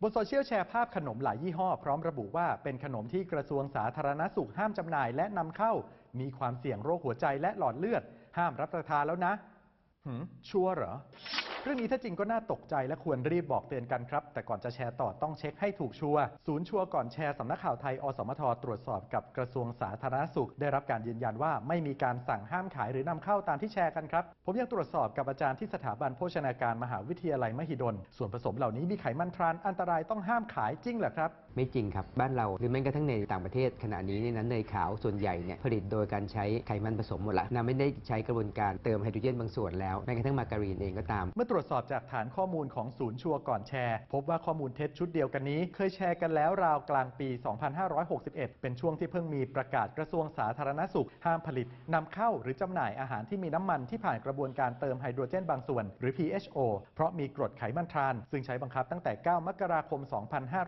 บนโซเชียลแชร์ภาพขนมหลายยี่ห้อพร้อมระบุว่าเป็นขนมที่กระทรวงสาธารณสุขห้ามจำหน่ายและนำเข้ามีความเสี่ยงโรคหัวใจและหลอดเลือดห้ามรับประทานแล้วนะชัวร์เหรอเรื่องนี้ถ้าจริงก็น่าตกใจและควรรีบบอกเตือนกันครับแต่ก่อนจะแชร์ต่อต้องเช็คให้ถูกชัวร์ศูนย์ชัวร์ก่อนแชร์สำนักข่าวไทยอสมทตรวจสอบกับกระทรวงสาธารณสุขได้รับการยืนยันว่าไม่มีการสั่งห้ามขายหรือนำเข้าตามที่แชร์กันครับผมยังตรวจสอบกับอาจารย์ที่สถาบันโภชนาการมหาวิทยาลัยมหิดลส่วนผสมเหล่านี้มีไขมันทรานอันตรายต้องห้ามขายจริงเหรอครับไม่จริงครับบ้านเราหรือแม้กระทั่งในต่างประเทศขณะนี้เนี่ยเนยขาวส่วนใหญ่เนี่ยผลิตโดยการใช้ไขมันผสมหมดละไม่ได้ใช้กระบวนการเติมไฮโดรเจนบางส่วนแล้วแม้กระทั่งมาการีนเองก็ตามเมื่อตรวจสอบจากฐานข้อมูลของศูนย์ชัวร์ก่อนแชร์พบว่าข้อมูลเท็จชุดเดียวกันนี้เคยแชร์กันแล้วราวกลางปี 2561 เป็นช่วงที่เพิ่งมีประกาศกระทรวงสาธารณสุขห้ามผลิตนำเข้าหรือจำหน่ายอาหารที่มีน้ำมันที่ผ่านกระบวนการเติมไฮโดรเจนบางส่วนหรือ PHO เพราะมีกรดไขมันทรานซึ่งใช้บังคับตั้งแต่ 9 มกราคม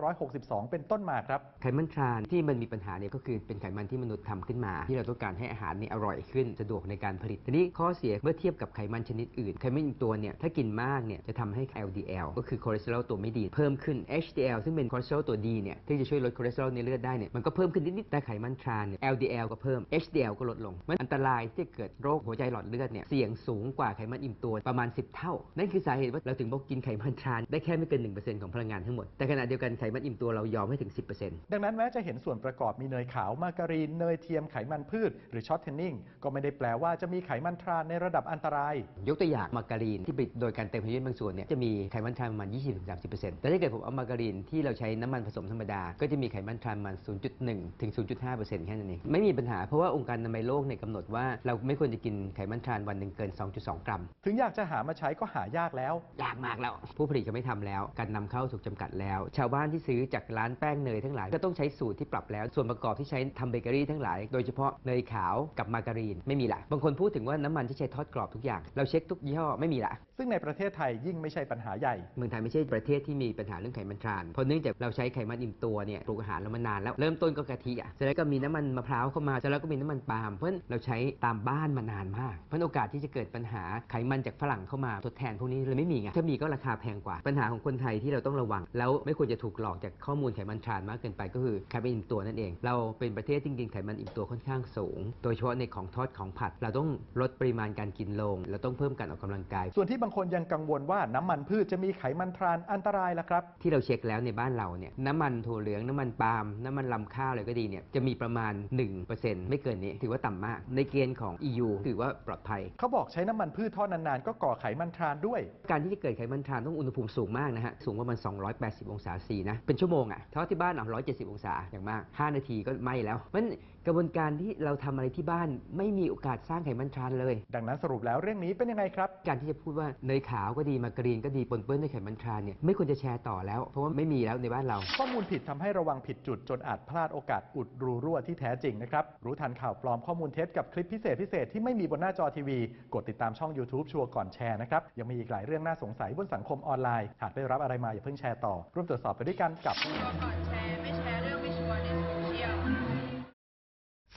2562 เป็นต้นมาครับไขมันทรานที่มันมีปัญหาเนี่ยก็คือเป็นไขมันที่มนุษย์ทำขึ้นมาที่เราต้องการให้อาหารนี่อร่อยขึ้นสะดวกในการผลิตทีนี้ข้อเสียเมื่อเทียบกับไขมันชนิดอื่นไขมันตัวเนี่ยถ้ากินมากเนี่ยจะทำให้ LDL ก็คือคอเลสเตอรอลตัวไม่ดีเพิ่มขึ้น HDL ซึ่งเป็นคอเลสเตอรอลตัวดีเนี่ยที่จะช่วยลดคอเลสเตอรอลในเลือดได้เนี่ยมันก็เพิ่มขึ้นนิดๆแต่ไขมันทรานเนี่ย LDL ก็เพิ่ม HDL ก็ลดลงมันอันตรายที่จะเกิดโรคหัวใจหลอดเลือดเนี่ยเสี่ยงสูงกว่าไขมันอิ่มตัวประมาณ10 เท่านั่นคือสาเหตุว่าเราถึงบอกกินไขมันทรานได้แค่ไม่เกิน 1% ของพลังงานทั้งหมดแต่ขณะเดียวกันไขมันอิ่มตัวเรายอมให้ถึง 10% ดังนั้นแม้จะเห็นส่วนประกอบมีเนยขาวมาการีนเนยเทียมไขมันพืชหรือช็อตเทนนิ่งก็ไม่ได้แปลว่าจะมีไขมันทรานในระดับอันตรายยกตัวอย่างมาการีนที่ผลิตโดยการเติมไฮโดรเจนบางส่วนเนี่ยจะมีไขมันทรานประมาณ 20-30% แต่ถ้าเกิดผมเอามาการีนที่เราใช้น้ำมันผสมธรรมดาก็จะมีไขมันทรานประมาณ 0.1 ถึง 0.5% แค่นั้นเองไม่มีปัญหาเพราะว่าองค์การอนามัยโลกเนี่ยกำหนดว่าเราไม่ควรจะกินไขมันทรานวันหนึ่งเกิน 2.2 กรัมถึงอยากจะหามาใช้ก็หายากแล้วยากมากแล้วผู้ผลิตเขาไม่ทำแล้วการนำเข้าถูกจำกัดแล้วชาวบ้านที่ซื้อจากร้านแป้งเนยทั้งหลายก็ต้องใช้สูตรที่ปรับแล้วส่วนประกอบที่ใช้ทำเบเกอรี่ทั้งหลายโดยเฉพาะเนยขาวกับมาการีนไม่มีละบางคนพูดถึงว่าน้ำมันที่ใช้ทอดกรอบทุกอย่างเราเช็คทุกยี่ห้อไม่มีละซึ่งในประเทศไทยยิ่งไม่ใช่ปัญหาใหญ่เมืองไทยไม่ใช่ประเทศที่มีปัญหาเรื่องไขมันทรานเพราะเนื่องจากเราใช้ไขมันอิ่มตัวเนี่ยปรุงอาหารเรามานานแล้วเริ่มต้นก็กะทิเสร็จแล้วก็มีน้ำมันมะพร้าวเข้ามาเสร็จแล้วก็มีน้ำมันปาล์มเพราะเราใช้ตามบ้านมานานมากเพราะโอกาสที่จะเกิดปัญหาไขมันจากฝรั่งเข้ามาทดแทนพวกนี้เลยไม่มีไงถ้ามีก็ราคาแพงกว่าปัญหาของคนไทยที่เราต้องระวังแล้วไม่ควรจะถูกหลอกจากข้อมูลไขมันทรานมากเกินไปก็คือไขมันอิ่มตัวนั่นเองเราเป็นประเทศที่กินไขมันอิ่มตัวค่อนข้างสูงโดยเฉพาะในของทอดของผัดเราต้องลดปริมาณการกินลงเราต้องเพิ่มการออกกำลังกายส่วนที่บางคนยังกังวลว่าน้ำมันพืชจะมีไขมันทรานอันตรายล่ะครับที่เราเช็คแล้วในบ้านเราเนี่ยน้ำมันถั่วเหลืองน้ำมันปาล์มน้ำมันลำข้าวอะไรก็ดีเนี่ยจะมีประมาณ 1% ไม่เกินนี้ถือว่าต่ำมากในเกณฑ์ของ EU ถือว่าปลอดภัยเขาบอกใช้น้ำมันพืชทอดนานๆก็ก่อไขมันทรานด้วยการที่จะเกิดไขมันทรานต้องอุณหภูมิสูงมากนะฮะสูงประมาณ280 องศาซีนะเป็นชั่วโมงทอดที่บ้าน170 องศาอย่างมาก5 นาทีก็ไหม้แล้วมันกระบวนการที่เราทำอะไรที่บ้านไม่มีโอกาสสร้างไขมันทรานเลยดังนั้นสรุปแล้วเรื่องนี้เป็นยังไงครับการที่จะพูดว่าเนยขาวก็ดีมาการีนก็ดีปนเปื้อนด้วยไขมันทรานเนี่ยไม่ควรจะแชร์ต่อแล้วเพราะว่าไม่มีแล้วในบ้านเราข้อมูลผิดทำให้ระวังผิดจุดจนอาจพลาดโอกาสอุดรูรั่วที่แท้จริงนะครับรู้ทันข่าวปลอมข้อมูลเท็จกับคลิปพิเศษที่ไม่มีบนหน้าจอทีวีกดติดตามช่อง YouTube ชัวร์ก่อนแชร์นะครับยังมีอีกหลายเรื่องน่าสงสัยบนสังคมออนไลน์หากได้รับอะไรมาอย่าเพิ่งแชร์ต่อร่วมตรวจสอบไปด้วยกันกับชัวร์ก่อนแชร์ไม่แชร์เรื่องไม่ชัวร์ในโซเชียล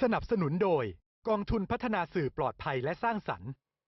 สนับสนุนโดยกองทุนพัฒนาสื่อปลอดภัยและสร้างสรรค์